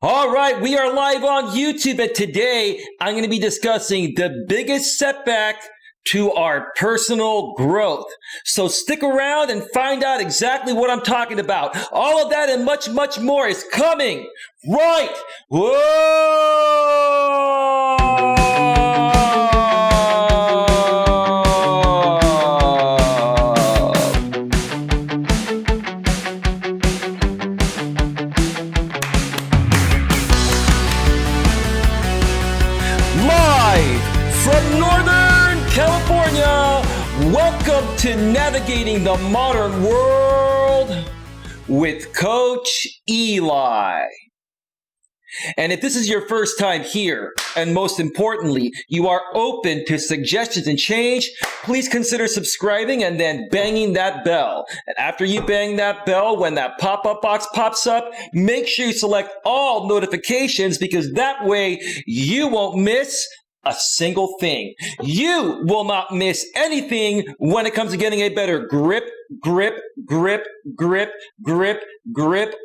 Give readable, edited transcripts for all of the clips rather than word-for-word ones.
All right, we are live on YouTube, and today I'm going to be discussing the biggest setback to our personal growth. So stick around and find out exactly what I'm talking about. All of that and much, much more is coming right. From Northern California, welcome to Navigating the Modern World with Coach Eli. And if this is your first time here, and most importantly, you are open to suggestions and change, please consider subscribing and then banging that bell. And after you bang that bell, when that pop-up box pops up, make sure you select all notifications, because that way you won't miss a single thing. You will not miss anything when it comes to getting a better grip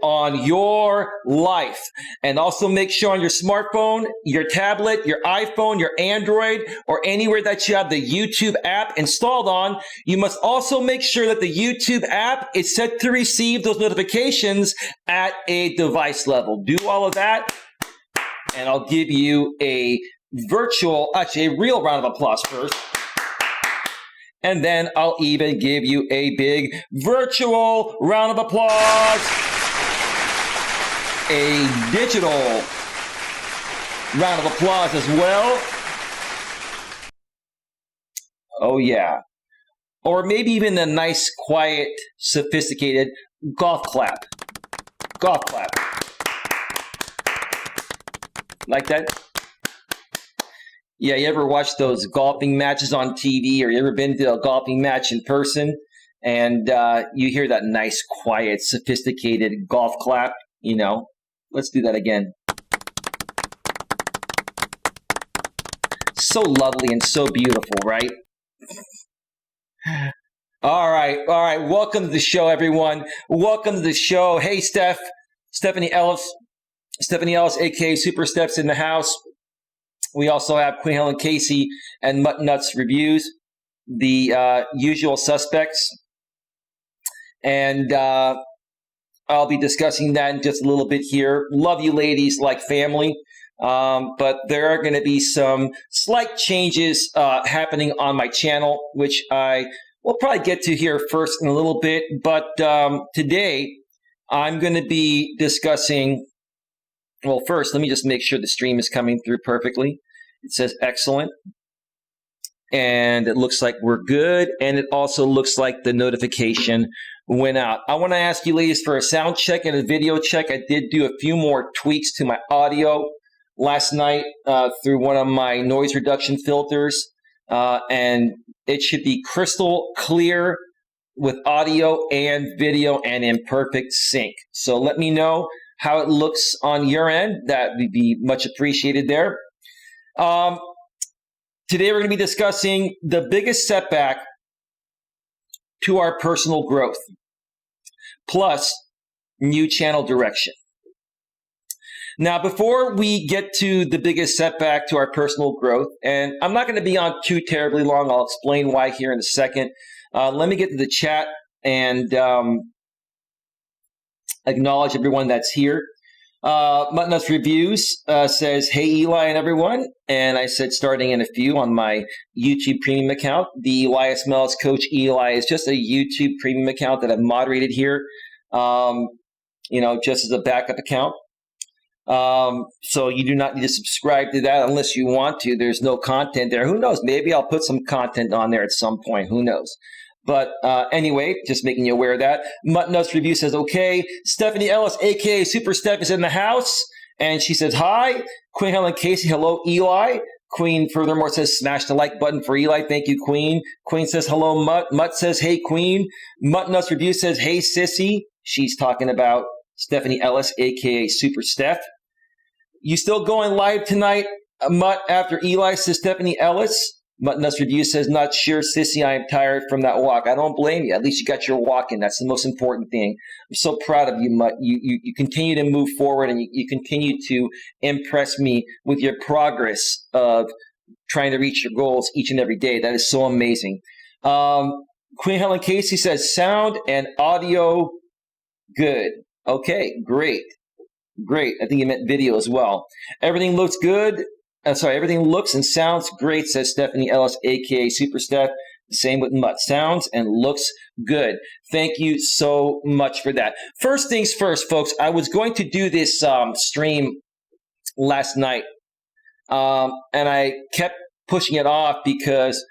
on your life. And also make sure on your smartphone, your tablet, your iPhone, your Android, or anywhere that you have the YouTube app installed on, you must also make sure that the YouTube app is set to receive those notifications at a device level. Do all of that, and I'll give you a real round of applause first. And then I'll even give you a big virtual round of applause. A digital round of applause as well. Oh yeah. Or maybe even a nice, quiet, sophisticated golf clap. Golf clap. Like that? Yeah, you ever watch those golfing matches on TV, or you ever been to a golfing match in person, and you hear that nice, quiet, sophisticated golf clap? You know, let's do that again. So lovely and so beautiful, right? All right. Welcome to the show, everyone. Welcome to the show. Hey, Stephanie Ellis, aka Super Steph's in the house. We also have Queen Helen Casey and Mutt Nuts Reviews, the usual suspects. And I'll be discussing that in just a little bit here. Love you ladies like family. But there are going to be some slight changes happening on my channel, which I will probably get to here first in a little bit. But today I'm going to be discussing... Well, first, let me just make sure the stream is coming through perfectly. It says excellent. And it looks like we're good. And it also looks like the notification went out. I want to ask you ladies for a sound check and a video check. I did do a few more tweaks to my audio last night through one of my noise reduction filters. And it should be crystal clear with audio and video and in perfect sync. So let me know how it looks on your end. That would be much appreciated there. Today we're going to be discussing the biggest setback to our personal growth, plus new channel direction. Now, before we get to the biggest setback to our personal growth, and I'm not going to be on too terribly long, I'll explain why here in a second. Let me get to the chat and acknowledge everyone that's here. Muttnuts Reviews says, hey, Eli and everyone. And I said, starting in a few on my YouTube premium account. The Elias Melas Coach Eli is just a YouTube premium account that I've moderated here, just as a backup account. So you do not need to subscribe to that unless you want to. There's no content there. Who knows? Maybe I'll put some content on there at some point. Who knows? But anyway, just making you aware of that. Mutt Nuts Review says, okay. Stephanie Ellis, a.k.a. Super Steph, is in the house. And she says, hi. Queen Helen Casey, hello, Eli. Queen furthermore says, smash the like button for Eli. Thank you, Queen. Queen says, hello, Mutt. Mutt says, hey, Queen. Mutt Nuts Review says, hey, Sissy. She's talking about Stephanie Ellis, a.k.a. Super Steph. You still going live tonight, Mutt, after Eli, says Stephanie Ellis? Nuts Review says, not sure, sissy, I am tired from that walk. I don't blame you. At least you got your walk in. That's the most important thing. I'm so proud of you, Mutt. You continue to move forward, and you continue to impress me with your progress of trying to reach your goals each and every day. That is so amazing. Queen Helen Casey says, sound and audio good. Okay, great. Great. I think you meant video as well. Everything looks good. Everything looks and sounds great, says Stephanie Ellis, a.k.a. Super Steph. Same with Mutt. Sounds and looks good. Thank you so much for that. First things first, folks. I was going to do this stream last night, and I kept pushing it off because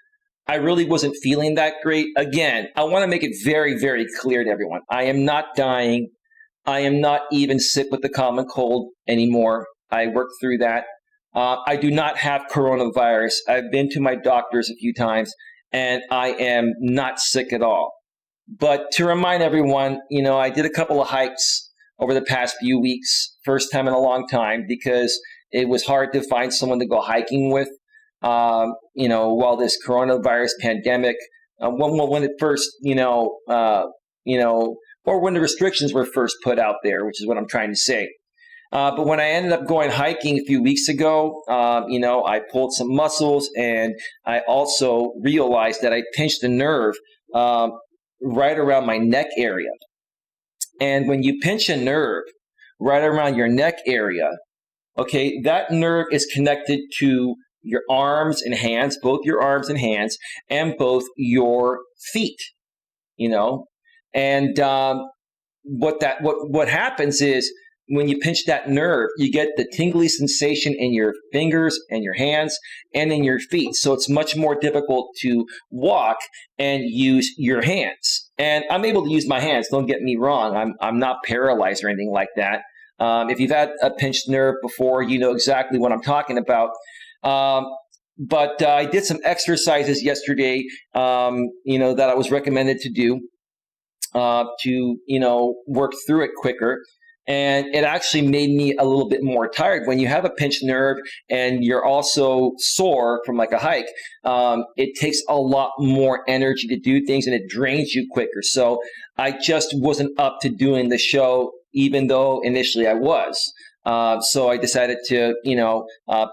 I really wasn't feeling that great. Again, I want to make it very, very clear to everyone. I am not dying. I am not even sick with the common cold anymore. I worked through that. I do not have coronavirus. I've been to my doctors a few times, and I am not sick at all. But to remind everyone, I did a couple of hikes over the past few weeks, first time in a long time, because it was hard to find someone to go hiking with, while this coronavirus pandemic, when it first, or when the restrictions were first put out there, which is what I'm trying to say. But when I ended up going hiking a few weeks ago, I pulled some muscles, and I also realized that I pinched a nerve right around my neck area. And when you pinch a nerve right around your neck area, okay, that nerve is connected to your arms and hands, both your arms and hands, and both your feet, And what happens is, when you pinch that nerve, you get the tingly sensation in your fingers and your hands and in your feet. So it's much more difficult to walk and use your hands. And I'm able to use my hands. Don't get me wrong. I'm not paralyzed or anything like that. If you've had a pinched nerve before, you know exactly what I'm talking about. But I did some exercises yesterday, that I was recommended to do to work through it quicker. And it actually made me a little bit more tired. When you have a pinched nerve and you're also sore from like a hike, it takes a lot more energy to do things, and it drains you quicker. So I just wasn't up to doing the show, even though initially I was. So I decided to,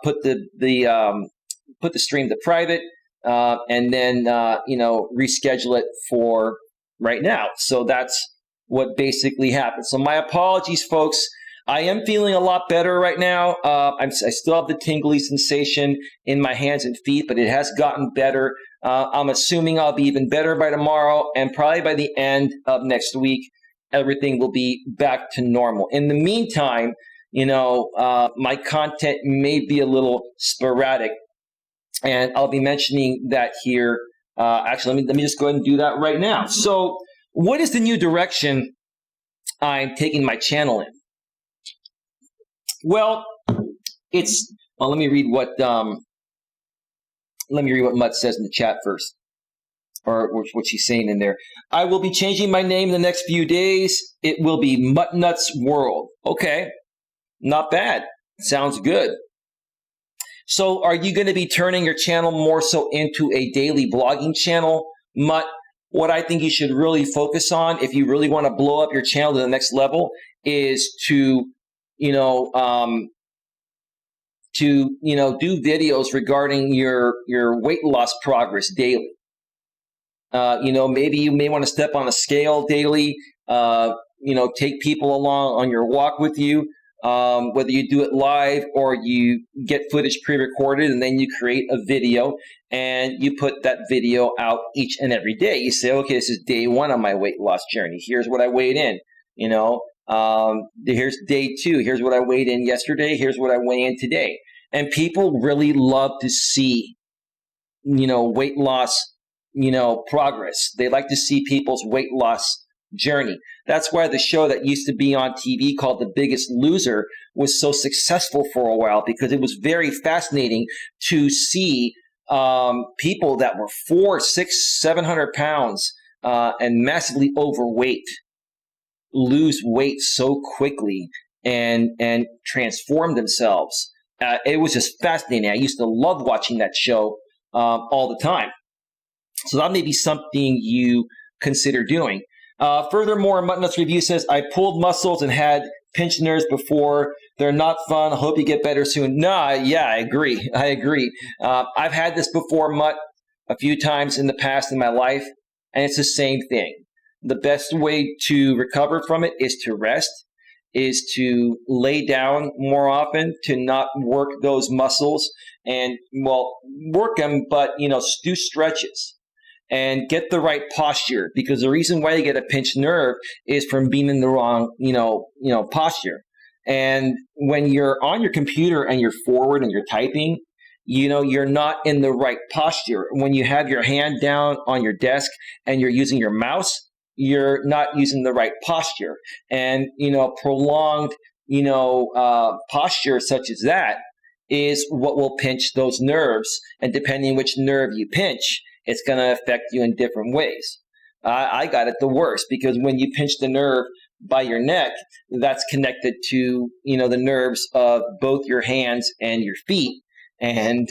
put the stream to private, and then, reschedule it for right now. So that's what basically happened. So my apologies, folks. I am feeling a lot better right now. I still have the tingly sensation in my hands and feet, but it has gotten better. I'm assuming I'll be even better by tomorrow, and probably by the end of next week, everything will be back to normal. In the meantime, my content may be a little sporadic, and I'll be mentioning that here. Actually, let me just go ahead and do that right now. So, what is the new direction I'm taking my channel in? Well, let me read what Mutt says in the chat first, or what she's saying in there. I will be changing my name in the next few days. It will be Mutt Nuts World. Okay, not bad. Sounds good. So, are you going to be turning your channel more so into a daily blogging channel, Mutt? What I think you should really focus on, if you really want to blow up your channel to the next level, is to, do videos regarding your weight loss progress daily. Maybe you may want to step on a scale daily. Take people along on your walk with you. Whether you do it live or you get footage pre-recorded and then you create a video and you put that video out each and every day. You say, okay, this is day one on my weight loss journey. Here's what I weighed in. Here's day two. Here's what I weighed in yesterday. Here's what I weigh in today. And people really love to see, weight loss, progress. They like to see people's weight loss journey. That's why the show that used to be on TV called The Biggest Loser was so successful for a while, because it was very fascinating to see people that were 400, 600, 700 pounds and massively overweight lose weight so quickly and transform themselves. It was just fascinating. I used to love watching that show all the time. So that may be something you consider doing. Furthermore, Mutton Nuts Review says, I pulled muscles and had pinched nerves before. They're not fun. I hope you get better soon. Nah, yeah, I agree. I've had this before, Mutt, a few times in the past in my life, and it's the same thing. The best way to recover from it is to rest, is to lay down more often, to not work those muscles and, well, work them, but, do stretches and get the right posture, because the reason why you get a pinched nerve is from being in the wrong, posture. And when you're on your computer and you're forward and you're typing, you're not in the right posture. When you have your hand down on your desk and you're using your mouse, you're not using the right posture. And, prolonged, posture such as that is what will pinch those nerves. And depending which nerve you pinch, it's going to affect you in different ways. I got it the worst, because when you pinch the nerve by your neck, that's connected to, the nerves of both your hands and your feet. And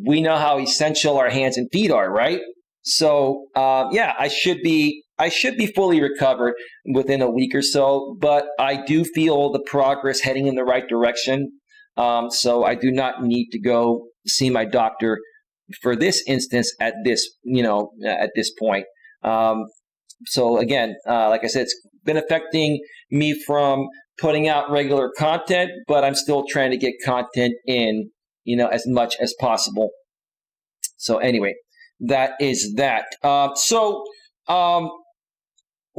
we know how essential our hands and feet are, right? So, I should be fully recovered within a week or so, but I do feel the progress heading in the right direction. So I do not need to go see my doctor for this instance at this point. So again, like I said, it's been affecting me from putting out regular content, but I'm still trying to get content in, as much as possible. So anyway, that is that.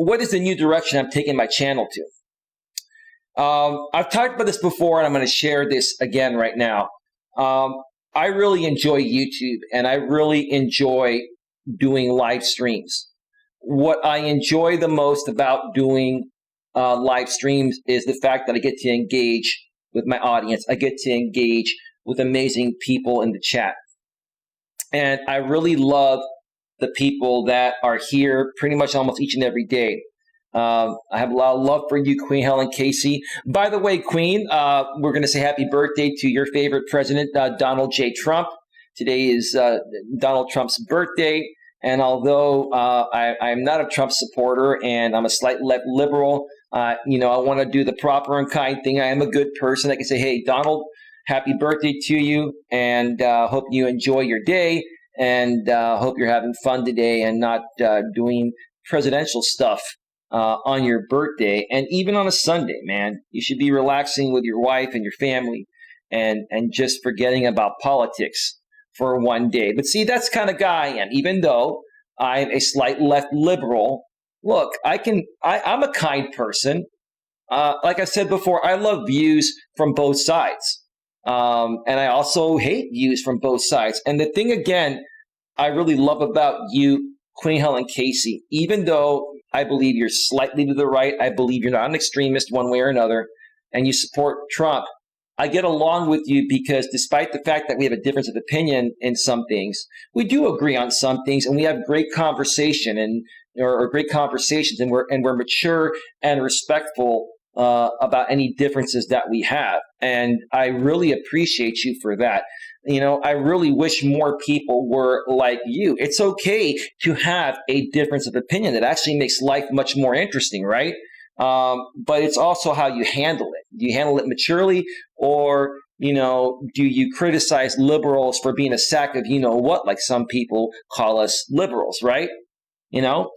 What is the new direction I'm taking my channel to? I've talked about this before, and I'm going to share this again right now. I really enjoy YouTube, and I really enjoy doing live streams. What I enjoy the most about doing live streams is the fact that I get to engage with my audience. I get to engage with amazing people in the chat. And I really love the people that are here pretty much almost each and every day. I have a lot of love for you, Queen Helen Casey. By the way, Queen, we're going to say happy birthday to your favorite president, Donald J. Trump. Today is Donald Trump's birthday. And although I'm not a Trump supporter and I'm a slight left liberal, I want to do the proper and kind thing. I am a good person. I can say, hey, Donald, happy birthday to you, and hope you enjoy your day, and hope you're having fun today and not doing presidential stuff on your birthday, and even on a Sunday, man. You should be relaxing with your wife and your family and just forgetting about politics for one day. But see, that's the kind of guy I am. Even though I'm a slight left liberal, look, I'm a kind person. Like I said before, I love views from both sides. And I also hate views from both sides. And the thing, again, I really love about you, Queen Helen Casey, even though I believe you're slightly to the right, I believe you're not an extremist one way or another, and you support Trump, I get along with you because despite the fact that we have a difference of opinion in some things, we do agree on some things, and we have great conversation or great conversations, and we're mature and respectful about any differences that we have. And I really appreciate you for that. I really wish more people were like you. It's okay to have a difference of opinion. That actually makes life much more interesting, right? But it's also how you handle it. Do you handle it maturely, or, do you criticize liberals for being a sack of what, like some people call us liberals, right?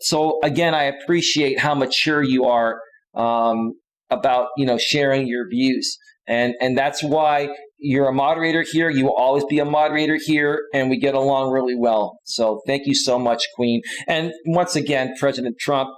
So again, I appreciate how mature you are about, sharing your views. And that's why you're a moderator here. You will always be a moderator here, and we get along really well. So thank you so much, Queen. And once again, President Trump,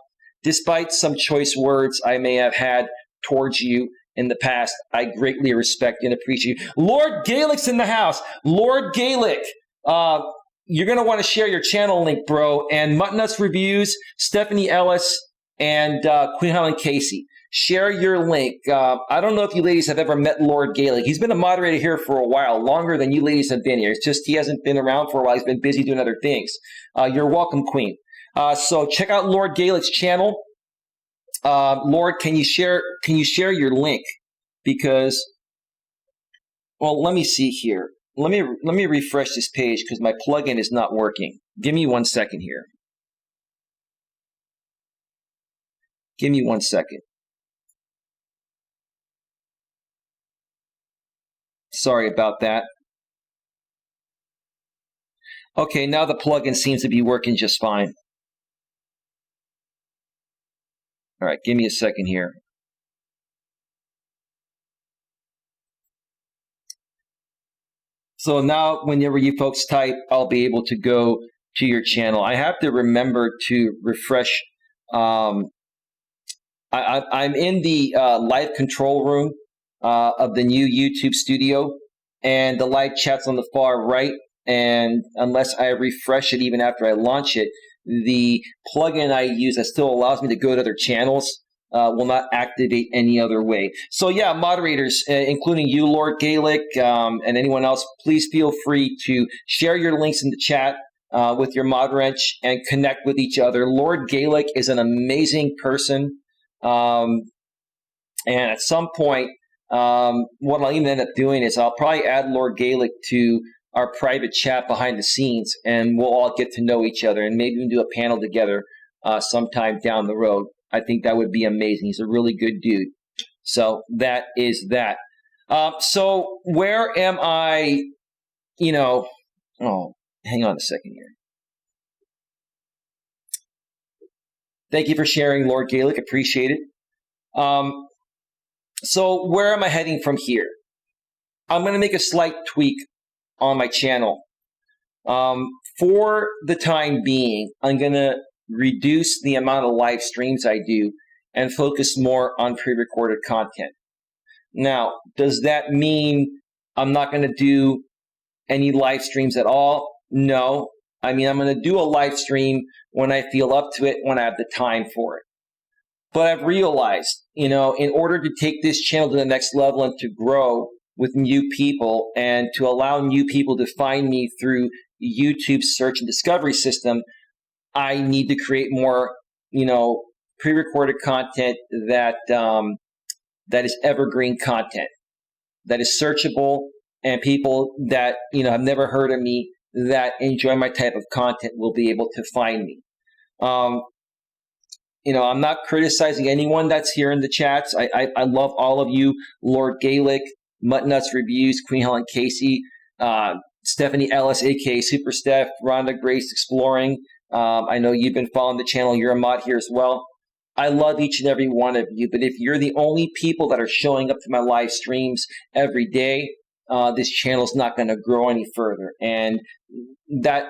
despite some choice words I may have had towards you in the past, I greatly respect and appreciate you. Lord Gaelick's in the house. Lord Gaelick, you're going to want to share your channel link, bro. And Mutton Nuts Reviews, Stephanie Elias, and Queen Helen Casey. Share your link. I don't know if you ladies have ever met Lord Gaelick. He's been a moderator here for a while, longer than you ladies have been here. It's just he hasn't been around for a while. He's been busy doing other things. You're welcome, Queen. So check out Lord Gaelick's channel. Lord, can you share your link? Because, well, let me see here. let me refresh this page because my plugin is not working. Give me 1 second here. Give me 1 second. Sorry about that. Okay, now the plugin seems to be working just fine. All right, give me a second here. So now whenever you folks type, I'll be able to go to your channel. I have to remember to refresh. I'm in the live control room of the new YouTube studio, and the live chat's on the far right. And unless I refresh it even after I launch it, the plugin I use that still allows me to go to other channels will not activate any other way. So yeah, moderators, including you, Lord Gaelic, and anyone else, please feel free to share your links in the chat with your mod wrench and connect with each other. Lord Gaelic is an amazing person. And at some point, what I'll even end up doing is I'll probably add Lord Gaelic to our private chat behind the scenes, and we'll all get to know each other, and maybe we can do a panel together sometime down the road. I think that would be amazing. He's a really good dude. So that is that. So where am I, oh, hang on a second here. Thank you for sharing, Lord Gaelic. Appreciate it. So where am I heading from here? I'm going to make a slight tweak on my channel. For the time being, I'm going to reduce the amount of live streams I do and focus more on pre-recorded content. Now, does that mean I'm not going to do any live streams at all? No. I mean, I'm going to do a live stream when I feel up to it, when I have the time for it. But I've realized, in order to take this channel to the next level and to grow with new people and to allow new people to find me through YouTube's search and discovery system, I need to create more, pre-recorded content that is evergreen content, that is searchable, and people that, have never heard of me, that enjoy my type of content will be able to find me. I'm not criticizing anyone that's here in the chats. I love all of you, Lord Gaelic, Mutt Nuts Reviews, Queen Helen Casey, Stephanie Ellis, aka Super Steph, Rhonda Grace Exploring. I know you've been following the channel. You're a mod here as well. I love each and every one of you, but if you're the only people that are showing up to my live streams every day, this channel's not going to grow any further. And that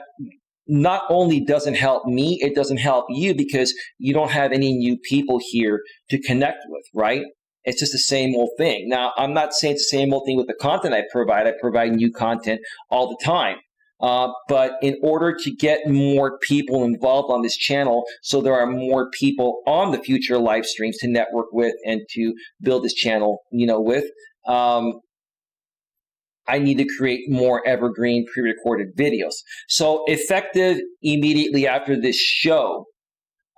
not only doesn't help me, it doesn't help you because you don't have any new people here to connect with, right? It's just the same old thing. Now, I'm not saying it's the same old thing with the content I provide new content all the time. But in order to get more people involved on this channel, so there are more people on the future live streams to network with and to build this channel, with, I need to create more evergreen pre-recorded videos. So effective immediately after this show,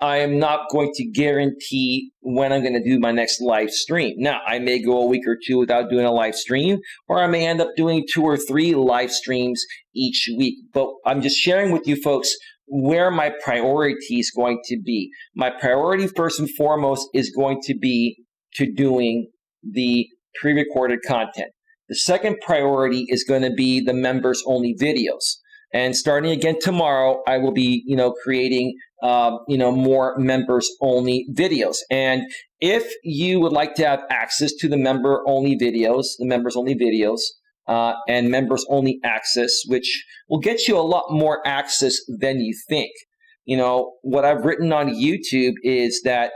I am not going to guarantee when I'm going to do my next live stream. Now, I may go a week or two without doing a live stream, or I may end up doing 2 or 3 live streams each week. But I'm just sharing with you folks where my priority is going to be. My priority, first and foremost, is going to be to doing the pre-recorded content. The second priority is going to be the members-only videos. And starting again tomorrow, I will be, creating, more members-only videos. And if you would like to have access to the members-only videos, and members-only access, which will get you a lot more access than you think. What I've written on YouTube is that,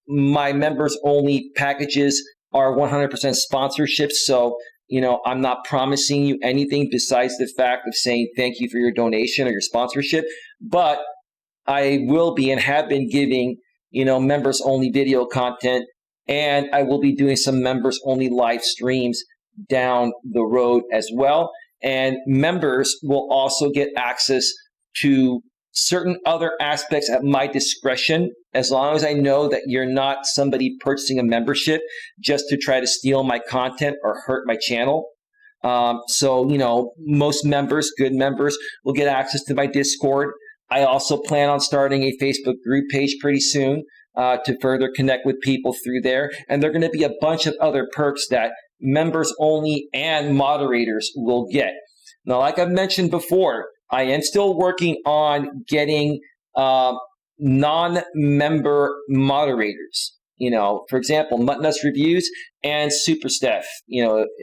my members-only packages are 100% sponsorships. So, I'm not promising you anything besides the fact of saying thank you for your donation or your sponsorship, but I will be and have been giving, members only video content, and I will be doing some members only live streams down the road as well. And members will also get access to certain other aspects at my discretion, as long as I know that you're not somebody purchasing a membership just to try to steal my content or hurt my channel. So, most members, good members, will get access to my Discord. I also plan on starting a Facebook group page pretty soon to further connect with people through there. And there are going to be a bunch of other perks that members only and moderators will get. Now, like I've mentioned before, I am still working on getting non-member moderators. For example, Mutt Reviews and Super Steph,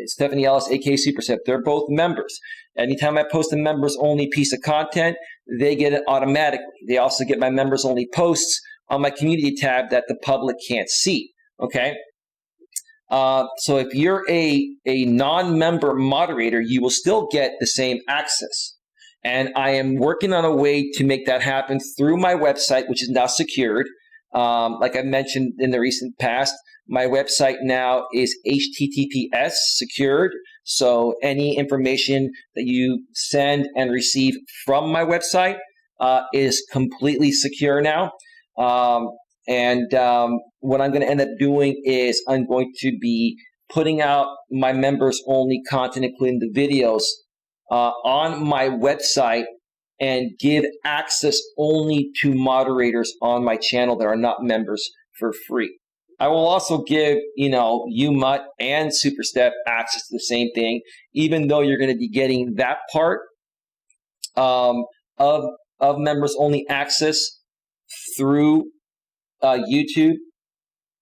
Stephanie Ellis, aka Super Steph, they're both members. Anytime I post a members only piece of content, they get it automatically. They also get my members only posts on my community tab that the public can't see. Okay. So if you're a non-member moderator, you will still get the same access. And I am working on a way to make that happen through my website, which is now secured. Like I mentioned in the recent past, my website now is HTTPS secured. So any information that you send and receive from my website is completely secure now. What I'm going to end up doing is I'm going to be putting out my members only content, including the videos, on my website, and give access only to moderators on my channel that are not members for free. I will also give, you Mutt and Super Step access to the same thing, even though you're going to be getting that part of members only access through YouTube.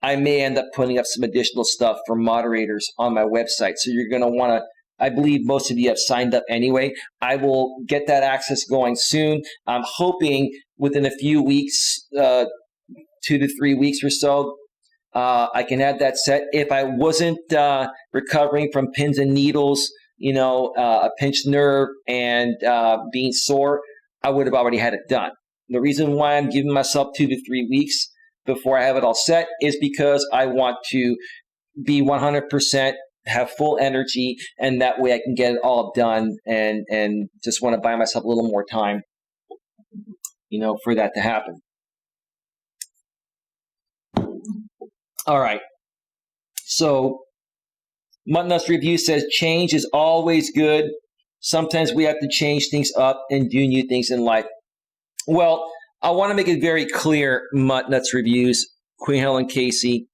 I may end up putting up some additional stuff for moderators on my website. So you're going to want to, I believe most of you have signed up anyway. I will get that access going soon. I'm hoping within a few weeks, 2 to 3 weeks or so, I can have that set. If I wasn't recovering from pins and needles, a pinched nerve and being sore, I would have already had it done. The reason why I'm giving myself 2 to 3 weeks before I have it all set is because I want to be 100%, have full energy, and that way I can get it all done, and just want to buy myself a little more time, for that to happen. All right. So Mutt Review says change is always good. Sometimes we have to change things up and do new things in life. Well, I want to make it very clear, Mutt Reviews, Queen Helen Casey,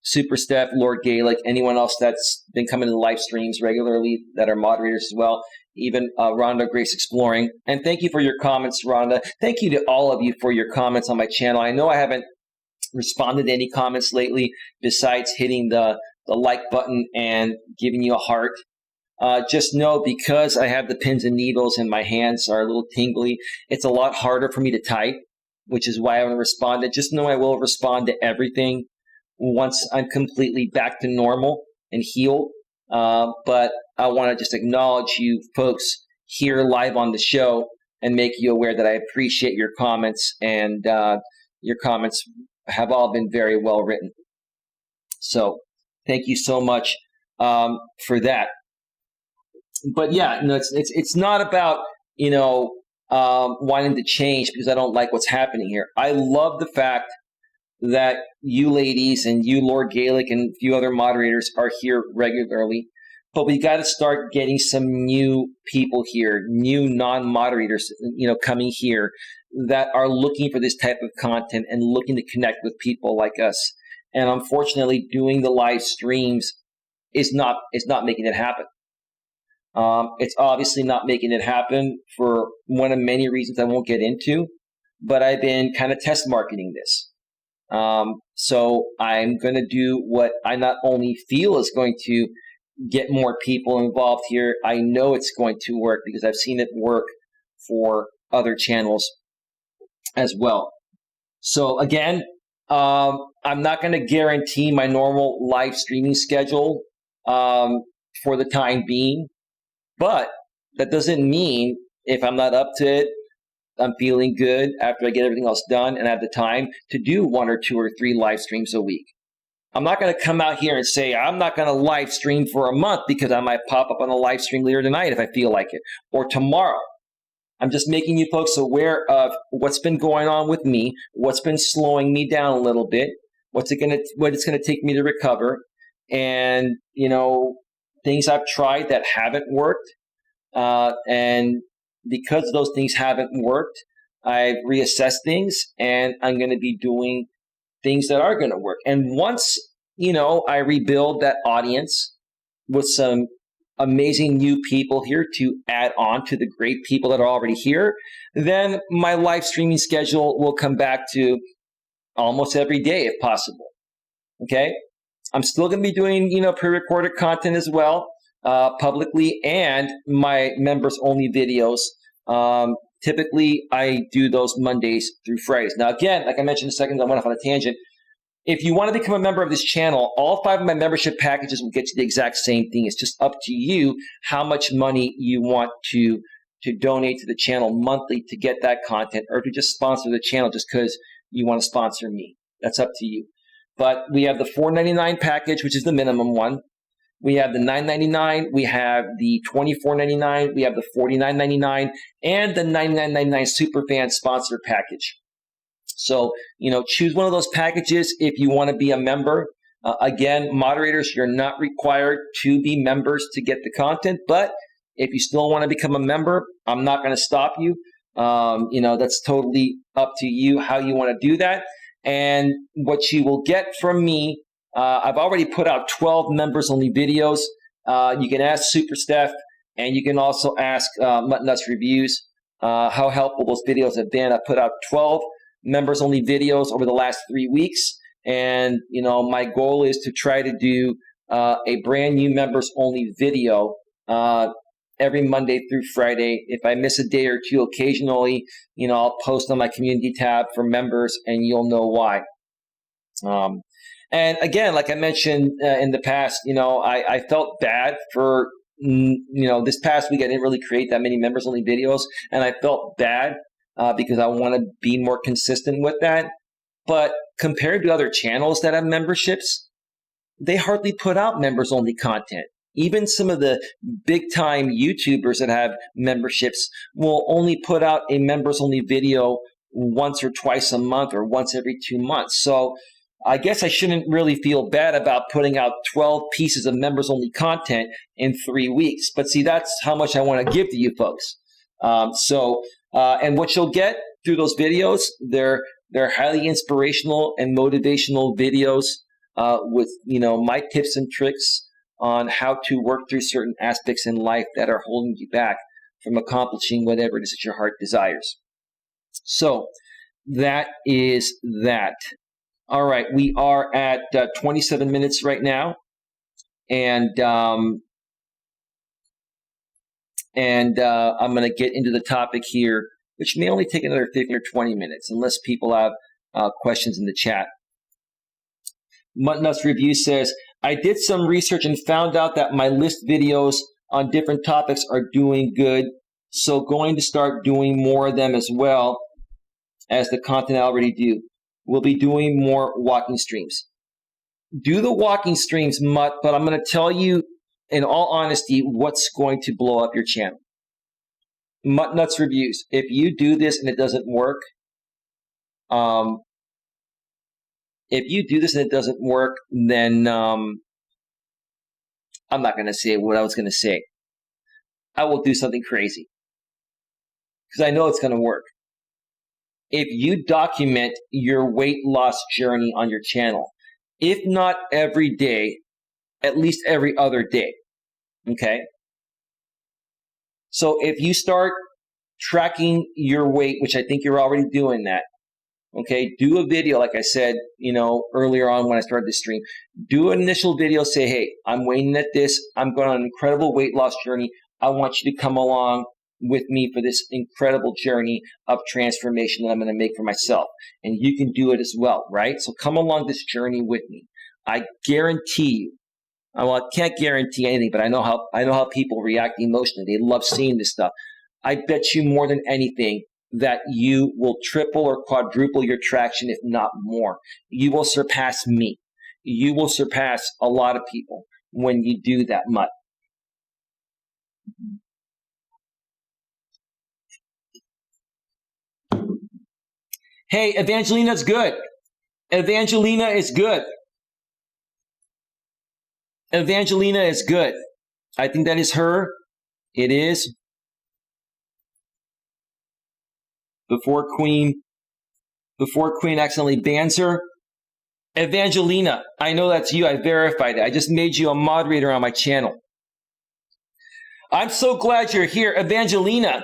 Super Steph, Lord Gaelic, anyone else that's been coming to the live streams regularly that are moderators as well, even Rhonda Grace Exploring. And thank you for your comments, Rhonda. Thank you to all of you for your comments on my channel. I know I haven't responded to any comments lately besides hitting the like button and giving you a heart. Just know, because I have the pins and needles and my hands are a little tingly, it's a lot harder for me to type, which is why I haven't responded. Just know I will respond to everything once I'm completely back to normal and healed. But I want to just acknowledge you folks here live on the show and make you aware that I appreciate your comments, and your comments have all been very well written. So thank you so much for that. But yeah, no, it's not about wanting to change because I don't like what's happening here. I love the fact that you ladies and you Lord Gaelic and a few other moderators are here regularly, but we got to start getting some new people here, new non-moderators, coming here that are looking for this type of content and looking to connect with people like us. And unfortunately, doing the live streams is not making it happen. It's obviously not making it happen for one of many reasons I won't get into, but I've been kind of test marketing this. So I'm going to do what I not only feel is going to get more people involved here, I know it's going to work because I've seen it work for other channels as well. So again, I'm not going to guarantee my normal live streaming schedule for the time being. But that doesn't mean if I'm not up to it, I'm feeling good after I get everything else done and have the time to do 1 or 2 or 3 live streams a week. I'm not going to come out here and say I'm not going to live stream for a month because I might pop up on a live stream later tonight if I feel like it, or tomorrow. I'm just making you folks aware of what's been going on with me, what's been slowing me down a little bit, what it's going to take me to recover, and things I've tried that haven't worked. And because those things haven't worked, I've reassessed things, and I'm going to be doing things that are going to work. And once, I rebuild that audience with some amazing new people here to add on to the great people that are already here, then my live streaming schedule will come back to almost every day if possible. Okay? I'm still going to be doing, pre-recorded content as well, publicly, and my members only videos. Typically, I do those Mondays through Fridays. Now, again, like I mentioned a second ago, I went off on a tangent. If you want to become a member of this channel, all 5 of my membership packages will get you the exact same thing. It's just up to you how much money you want to donate to the channel monthly to get that content, or to just sponsor the channel just because you want to sponsor me. That's up to you. But we have the $4.99 package, which is the minimum one. We have the $9.99, we have the $24.99, we have the $49.99, and the $99.99 Superfan Sponsor Package. So, choose one of those packages if you want to be a member. Again, moderators, you're not required to be members to get the content, but if you still want to become a member, I'm not going to stop you. That's totally up to you how you want to do that. And what you will get from me, I've already put out 12 members-only videos. You can ask Super Steph, and you can also ask Mutt Nuts Reviews how helpful those videos have been. I put out 12 members-only videos over the last 3 weeks, and my goal is to try to do a brand new members-only video every Monday through Friday. If I miss a day or two occasionally, I'll post on my community tab for members, and you'll know why. And again, like I mentioned in the past, I felt bad for, this past week I didn't really create that many members-only videos, and I felt bad because I want to be more consistent with that. But compared to other channels that have memberships, they hardly put out members-only content. Even some of the big-time YouTubers that have memberships will only put out a members-only video once or twice a month, or once every 2 months. So I guess I shouldn't really feel bad about putting out 12 pieces of members-only content in 3 weeks. But see, that's how much I want to give to you folks. And what you'll get through those videos, they're highly inspirational and motivational videos with, my tips and tricks on how to work through certain aspects in life that are holding you back from accomplishing whatever it is that your heart desires. So that is that. All right, we are at 27 minutes right now, and I'm going to get into the topic here, which may only take another 15 or 20 minutes, unless people have questions in the chat. Mutt Nuts Review says, I did some research and found out that my list videos on different topics are doing good, so going to start doing more of them as well as the content I already do. We'll be doing more walking streams. Do the walking streams, Mutt, but I'm going to tell you in all honesty what's going to blow up your channel. Mutt Nuts Reviews. If you do this and it doesn't work, then I'm not going to say what I was going to say. I will do something crazy because I know it's going to work. If you document your weight loss journey on your channel, if not every day, at least every other day, okay? So if you start tracking your weight, which I think you're already doing that, okay, do a video, like I said, earlier on when I started this stream. Do an initial video, say, hey, I'm weighing at this. I'm going on an incredible weight loss journey. I want you to come along with me for this incredible journey of transformation that I'm going to make for myself. And you can do it as well, right? So come along this journey with me. I guarantee you, well, I can't guarantee anything, but I know how people react emotionally. They love seeing this stuff. I bet you more than anything that you will triple or quadruple your traction, if not more. You will surpass me. You will surpass a lot of people when you do that, Mutt. Hey, Evangelina's good. Evangelina is good. Evangelina is good. I think that is her. It is. Before Queen accidentally bans her. Evangelina, I know that's you. I verified it. I just made you a moderator on my channel. I'm so glad you're here. Evangelina,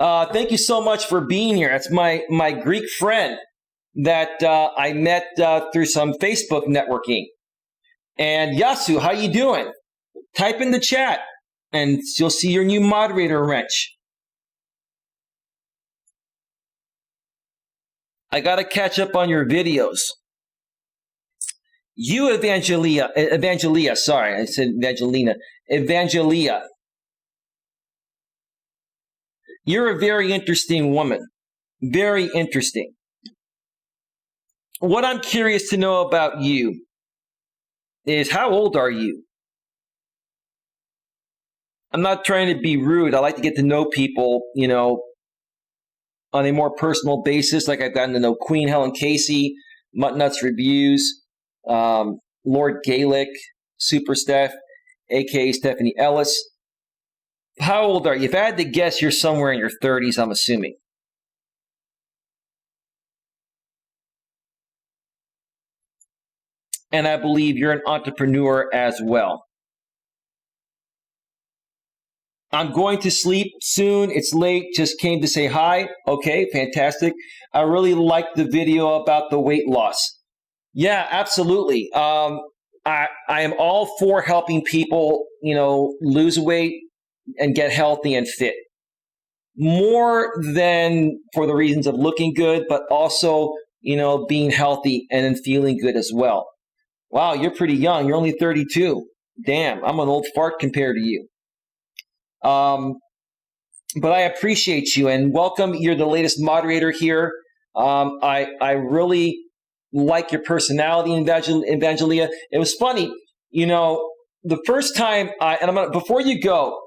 thank you so much for being here. That's my Greek friend that I met through some Facebook networking. And Yasu, how you doing? Type in the chat and you'll see your new moderator wrench. I got to catch up on your videos. You, Evangelia, sorry, I said Evangelina. Evangelia. You're a very interesting woman. Very interesting. What I'm curious to know about you is, how old are you? I'm not trying to be rude. I like to get to know people, you know, on a more personal basis, like I've gotten to know Queen Helen Casey, Mutt Nuts Reviews, Lord Gaelic, Super Steph, aka Stephanie Ellis. How old are you? If I had to guess, you're somewhere in your 30s, I'm assuming. And I believe you're an entrepreneur as well. I'm going to sleep soon. It's late. Just came to say hi. Okay, fantastic. I really liked the video about the weight loss. Yeah, absolutely. I am all for helping people, you know, lose weight and get healthy and fit. More than for the reasons of looking good, but also, you know, being healthy and then feeling good as well. Wow, you're pretty young. You're only 32. Damn, I'm an old fart compared to you. But I appreciate you and welcome. You're the latest moderator here. I really like your personality, Evangelia. It was funny, you know, the first time before you go,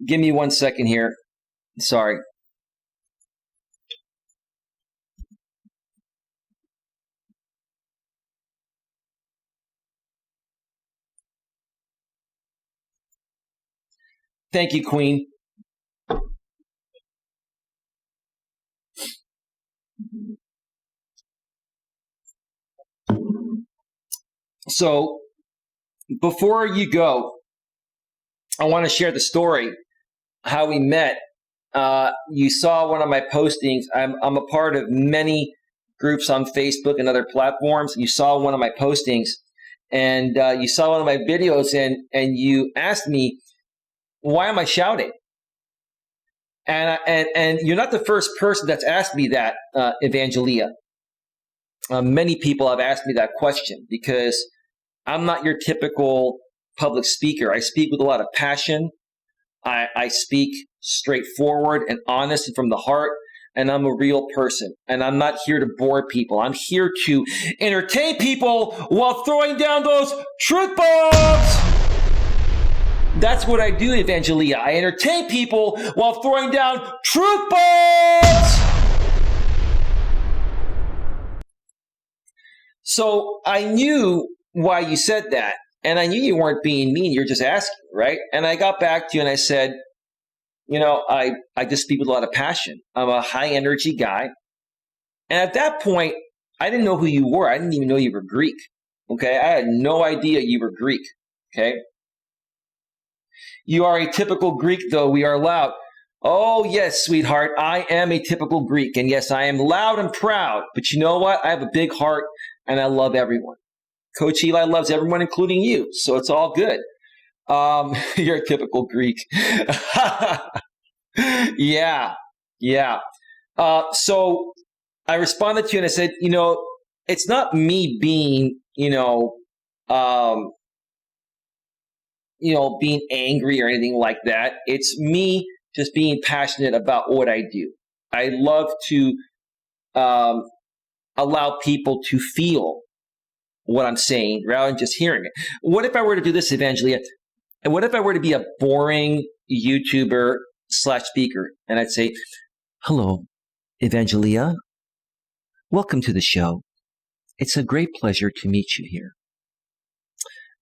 give me 1 second here. Sorry. Thank you, Queen. So, before you go, I want to share the story, how we met. You saw one of my postings. I'm a part of many groups on Facebook and other platforms. You saw one of my postings, and you saw one of my videos, and you asked me, why am I shouting? And you're not the first person that's asked me that, Evangelia. Many people have asked me that question because I'm not your typical public speaker. I speak with a lot of passion. I speak straightforward and honest and from the heart, and I'm a real person. And I'm not here to bore people. I'm here to entertain people while throwing down those truth bombs. That's what I do, Evangelia. I entertain people while throwing down truth bombs. So I knew why you said that. And I knew you weren't being mean. You're just asking, right? And I got back to you and I said, you know, I just speak with a lot of passion. I'm a high energy guy. And at that point, I didn't know who you were. I didn't even know you were Greek. Okay. I had no idea you were Greek. Okay. You are a typical Greek, though. We are loud. Oh, yes, sweetheart. I am a typical Greek. And yes, I am loud and proud. But you know what? I have a big heart and I love everyone. Coach Eli loves everyone, including you. So it's all good. You're a typical Greek. Yeah. So I responded to you and I said, you know, it's not me being, being angry or anything like that. It's me just being passionate about what I do. I love to allow people to feel what I'm saying rather than just hearing it. What if I were to do this, Evangelia? And what if I were to be a boring YouTuber / speaker and I'd say, hello, Evangelia, welcome to the show. It's a great pleasure to meet you here.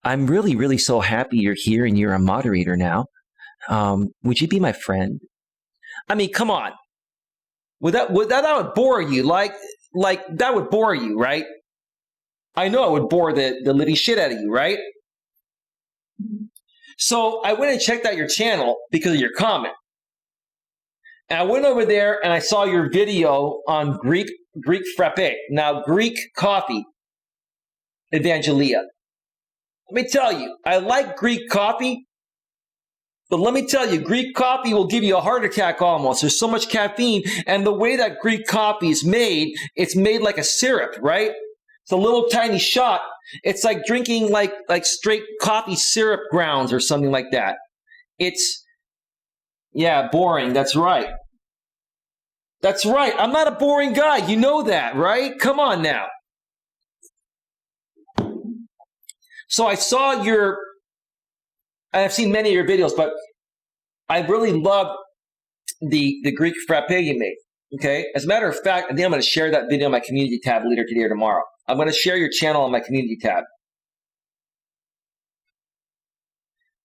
I'm really so happy you're here and you're a moderator now. Would you be my friend? I mean, come on. That would bore you. Like that would bore you, right? I know it would bore the living shit out of you, right? So I went and checked out your channel because of your comment. And I went over there and I saw your video on Greek frappe. Now, Greek coffee, Evangelia. Let me tell you, I like Greek coffee, but let me tell you, Greek coffee will give you a heart attack almost. There's so much caffeine, and the way that Greek coffee is made, it's made like a syrup, right? It's a little tiny shot. It's like drinking like straight coffee syrup grounds or something like that. It's, yeah, boring. That's right. That's right. I'm not a boring guy. You know that, right? Come on now. So I saw and I've seen many of your videos, but I really love the Greek frappe you made. Okay. As a matter of fact, I think I'm going to share that video on my community tab later today or tomorrow. I'm going to share your channel on my community tab.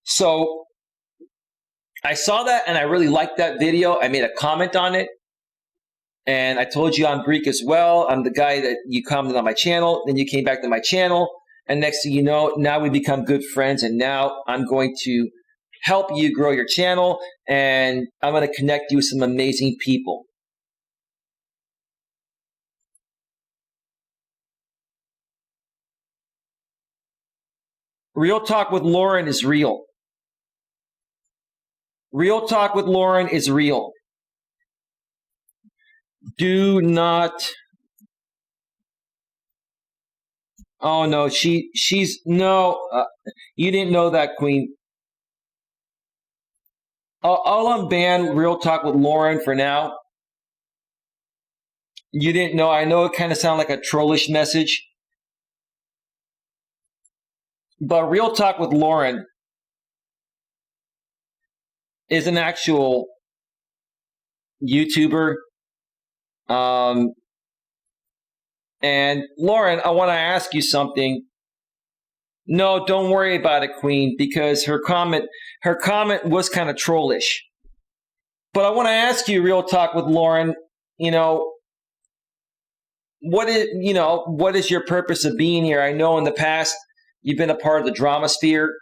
So I saw that and I really liked that video. I made a comment on it. And I told you I'm Greek as well. I'm the guy that you commented on my channel. Then you came back to my channel. And next thing you know, now we become good friends. And now I'm going to help you grow your channel. And I'm going to connect you with some amazing people. Real Talk with Lauren is real. Real Talk with Lauren is real. Do not. Oh no, she's no. You didn't know that, Queen. I'll unban Real Talk with Lauren for now. You didn't know. I know it kind of sounded like a trollish message, but Real Talk with Lauren is an actual YouTuber. And Lauren, I want to ask you something. No, don't worry about it, Queen, because her comment was kind of trollish. But I want to ask you, Real Talk with Lauren, what is your purpose of being here? I know in the past you've been a part of the drama sphere,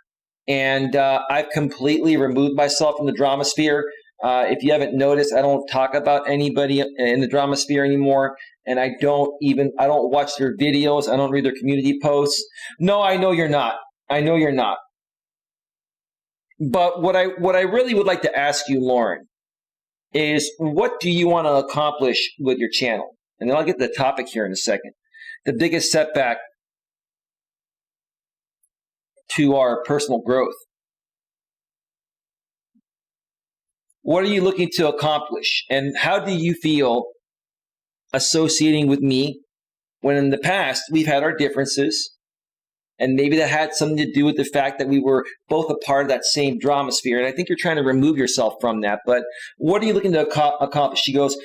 and I've completely removed myself from the drama sphere. If you haven't noticed, I don't talk about anybody in the drama sphere anymore, and I don't watch their videos. I don't read their community posts. No, I know you're not. I know you're not. But what I really would like to ask you, Lauren, is what do you want to accomplish with your channel? And then I'll get to the topic here in a second. The biggest setback to our personal growth. What are you looking to accomplish? And how do you feel associating with me when in the past we've had our differences? And maybe that had something to do with the fact that we were both a part of that same drama sphere. And I think you're trying to remove yourself from that. But what are you looking to accomplish? She goes,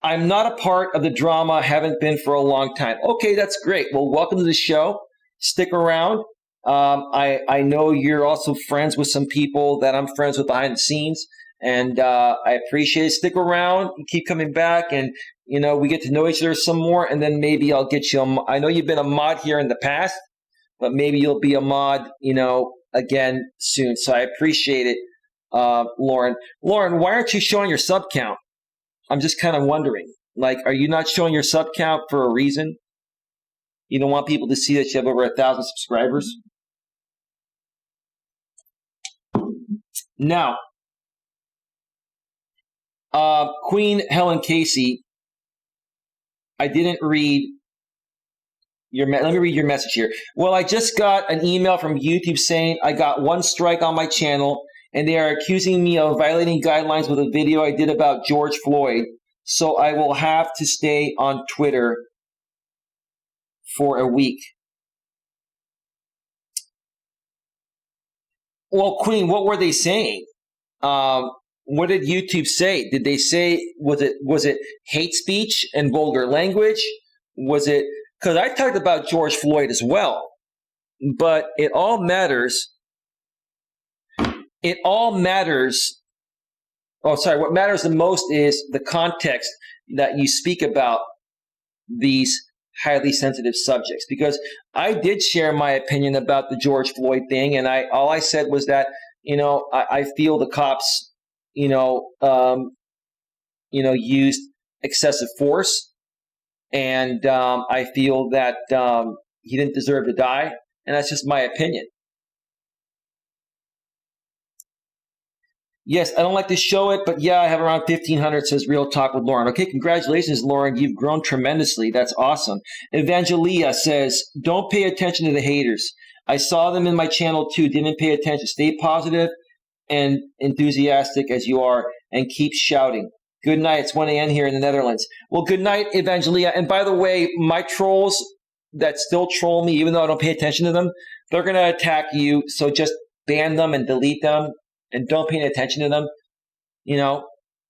I'm not a part of the drama, haven't been for a long time. Okay, that's great. Well, welcome to the show. Stick around. I know you're also friends with some people that I'm friends with behind the scenes. And I appreciate it. Stick around, keep coming back, and we get to know each other some more. And then maybe I'll get you. I know you've been a mod here in the past, but maybe you'll be a mod, again soon. So I appreciate it, Lauren. Lauren, why aren't you showing your sub count? I'm just kind of wondering. Like, are you not showing your sub count for a reason? You don't want people to see that you have over 1,000 subscribers? Now, Queen Helen Casey, I didn't read your let me read your message here. Well, I just got an email from YouTube saying I got 1 strike on my channel, and they are accusing me of violating guidelines with a video I did about George Floyd, so I will have to stay on Twitter for a week. Well, Queen, what were they saying? what did YouTube say? Did they say, was it hate speech and vulgar language? Was it, because I talked about George Floyd as well, but it all matters. It all matters. Oh, sorry. What matters the most is the context that you speak about these highly sensitive subjects, because I did share my opinion about the George Floyd thing, and all I said was that, I feel the cops, used excessive force, and I feel that he didn't deserve to die, and that's just my opinion. Yes, I don't like to show it, but yeah, I have around 1,500, says Real Talk with Lauren. Okay, congratulations, Lauren. You've grown tremendously. That's awesome. Evangelia says, don't pay attention to the haters. I saw them in my channel too. Didn't pay attention. Stay positive and enthusiastic as you are, and keep shouting. Good night. It's 1 a.m. here in the Netherlands. Well, good night, Evangelia. And by the way, my trolls that still troll me, even though I don't pay attention to them, they're going to attack you. So just ban them and delete them. And don't pay any attention to them.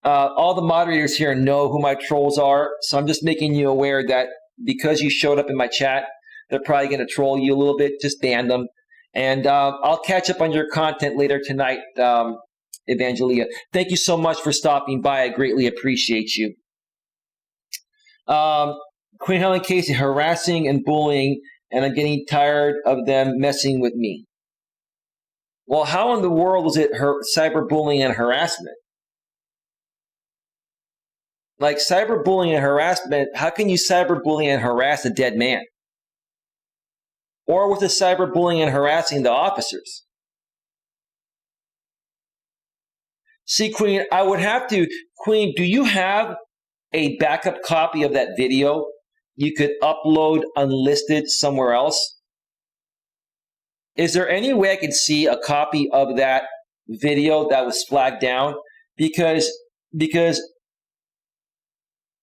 All the moderators here know who my trolls are. So I'm just making you aware that because you showed up in my chat, they're probably going to troll you a little bit. Just ban them. And I'll catch up on your content later tonight, Evangelia. Thank you so much for stopping by. I greatly appreciate you. Queen Helen Casey, harassing and bullying, and I'm getting tired of them messing with me. Well, how in the world is it cyberbullying and harassment? Like cyberbullying and harassment, how can you cyberbully and harass a dead man? Or was it cyberbullying and harassing the officers? See, Queen, Queen, do you have a backup copy of that video you could upload unlisted somewhere else? Is there any way I could see a copy of that video that was flagged down? Because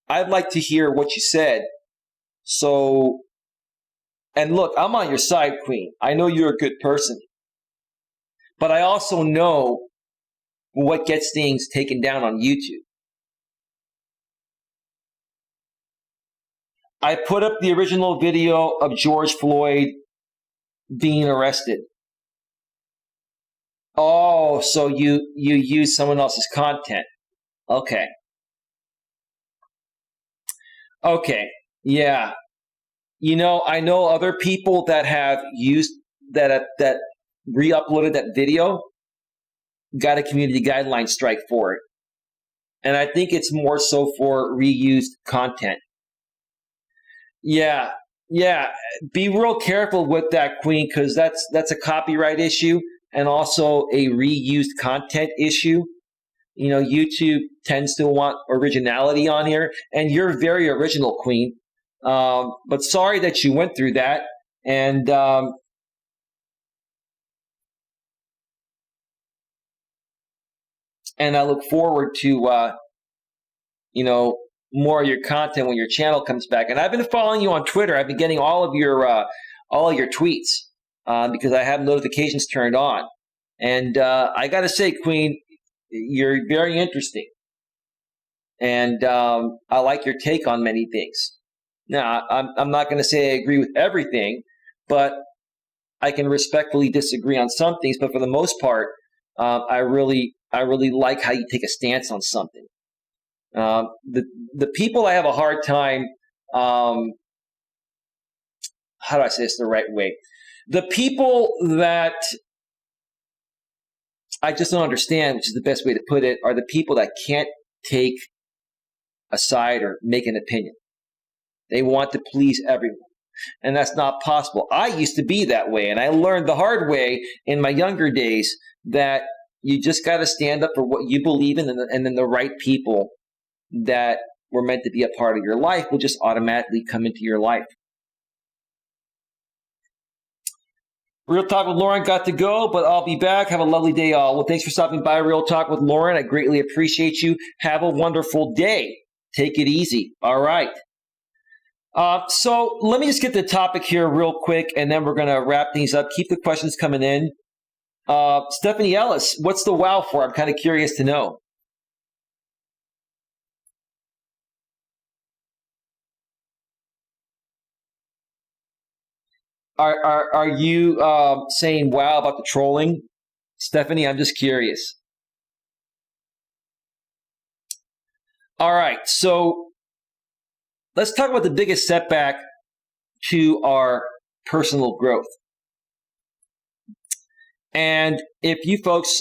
I'd like to hear what you said. So, and look, I'm on your side, Queen. I know you're a good person. But I also know what gets things taken down on YouTube. I put up the original video of George Floyd being arrested. Oh, so you use someone else's content. Okay. Okay. Yeah. I know other people that have used that re-uploaded that video, got a community guideline strike for it. And I think it's more so for reused content. Yeah. Yeah, be real careful with that, Queen, because that's a copyright issue and also a reused content issue. YouTube tends to want originality on here, and you're very original, Queen. But sorry that you went through that, and I look forward to more of your content when your channel comes back. And I've been following you on Twitter. I've been getting all of your tweets because I have notifications turned on. And I got to say, Queen, you're very interesting. And I like your take on many things. Now, I'm not going to say I agree with everything, but I can respectfully disagree on some things. But for the most part, I really like how you take a stance on something. The people I have a hard time, how do I say this the right way? The people that I just don't understand, which is the best way to put it, are the people that can't take a side or make an opinion. They want to please everyone. And that's not possible. I used to be that way, and I learned the hard way in my younger days that you just got to stand up for what you believe in, and then the right people that were meant to be a part of your life will just automatically come into your life. Real Talk with Lauren got to go, but I'll be back. Have a lovely day, all. Well, thanks for stopping by Real Talk with Lauren. I greatly appreciate you. Have a wonderful day. Take it easy. All right. So let me just get the topic here real quick, and then we're going to wrap things up. Keep the questions coming in. Stephanie Ellis, what's the wow for? I'm kind of curious to know. Are you saying wow about the trolling, Stephanie? I'm just curious. All right, so let's talk about the biggest setback to our personal growth. And if you folks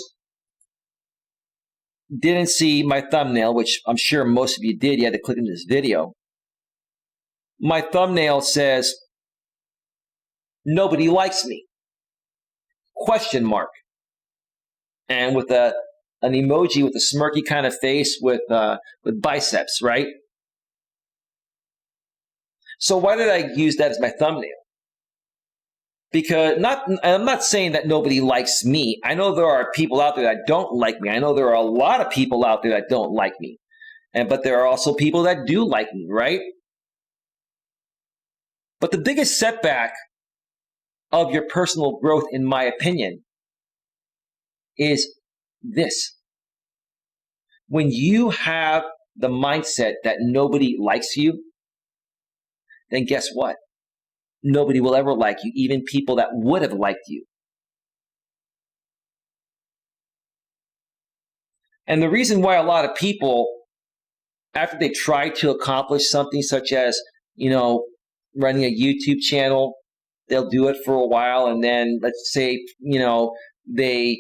didn't see my thumbnail, which I'm sure most of you did, you had to click into this video. My thumbnail says, "Nobody likes me?" Question mark. And with an emoji with a smirky kind of face with biceps, right? So why did I use that as my thumbnail? Because I'm not saying that nobody likes me. I know there are people out there that don't like me. I know there are a lot of people out there that don't like me. But there are also people that do like me, right? But the biggest setback of your personal growth, in my opinion, is this. When you have the mindset that nobody likes you, then guess what? Nobody will ever like you, even people that would have liked you. And the reason why a lot of people, after they try to accomplish something such as, running a YouTube channel, they'll do it for a while, and then let's say, they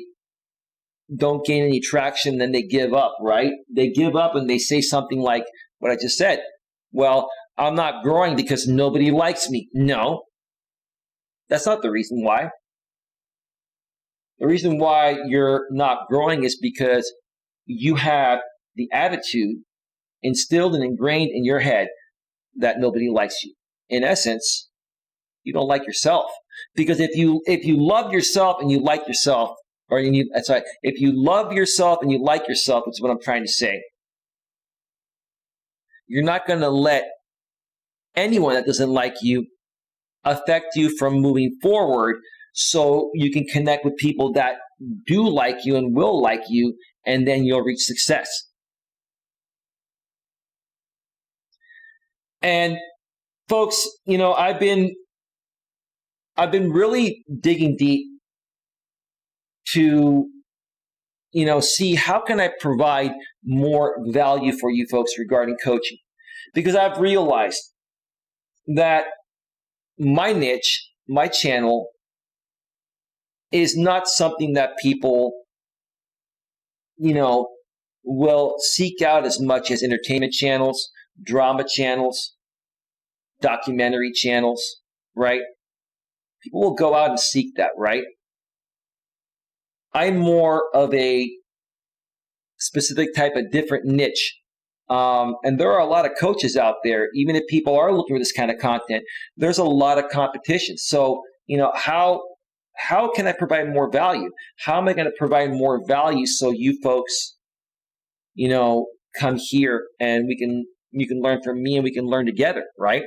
don't gain any traction, then they give up, right? They give up and they say something like what I just said. Well, I'm not growing because nobody likes me. No, that's not the reason why. The reason why you're not growing is because you have the attitude instilled and ingrained in your head that nobody likes you. In essence, you don't like yourself. Because if you love yourself and you like yourself, if you love yourself and you like yourself, that's what I'm trying to say. You're not going to let anyone that doesn't like you affect you from moving forward, so you can connect with people that do like you and will like you, and then you'll reach success. And folks, I've been really digging deep to see how can I provide more value for you folks regarding coaching, because I've realized that my niche, my channel, is not something that people will seek out as much as entertainment channels, drama channels, documentary channels, right? People will go out and seek that, right? I'm more of a specific type of different niche. And there are a lot of coaches out there. Even if people are looking for this kind of content, there's a lot of competition. So, how can I provide more value? How am I going to provide more value so you folks, come here and you can learn from me and we can learn together, right?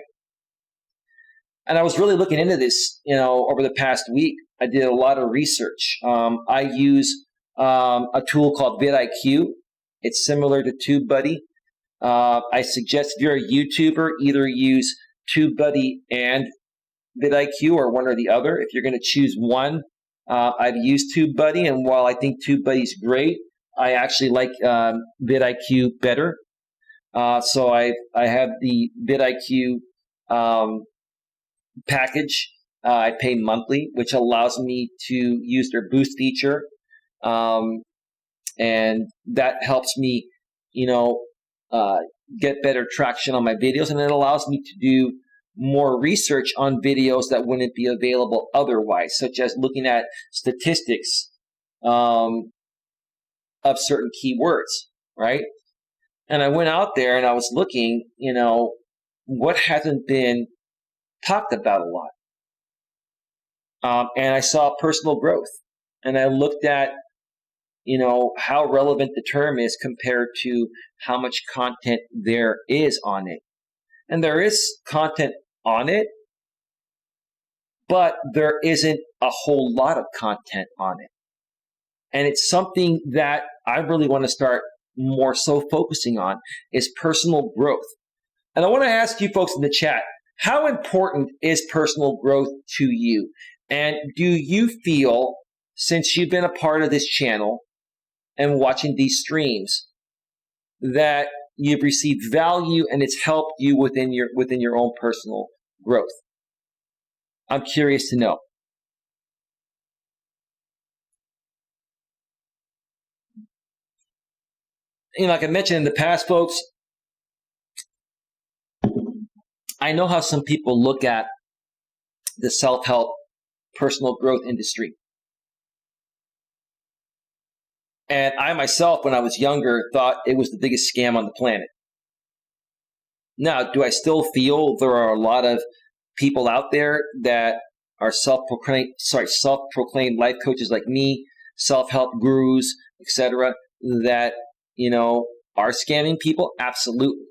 And I was really looking into this, over the past week. I did a lot of research. I use a tool called vidIQ. It's similar to TubeBuddy. I suggest if you're a YouTuber, either use TubeBuddy and vidIQ or one or the other. If you're going to choose one, I've used TubeBuddy, and while I think TubeBuddy is great, I actually like vidIQ better. So I have the vidIQ package. I pay monthly, which allows me to use their boost feature, and that helps me, get better traction on my videos, and it allows me to do more research on videos that wouldn't be available otherwise, such as looking at statistics of certain keywords, right? And I went out there and I was looking, what hasn't been talked about a lot. And I saw personal growth, and I looked at, how relevant the term is compared to how much content there is on it. And there is content on it, but there isn't a whole lot of content on it. And it's something that I really want to start more so focusing on, is personal growth. And I want to ask you folks in the chat, How important is personal growth to you? And do you feel, since you've been a part of this channel and watching these streams, that you've received value and it's helped you within your own personal growth? I'm curious to know. Like I mentioned in the past, folks, I know how some people look at the self-help personal growth industry. And I myself, when I was younger, thought it was the biggest scam on the planet. Now, do I still feel there are a lot of people out there that are self-proclaimed life coaches like me, self-help gurus, etc., that, are scamming people? Absolutely.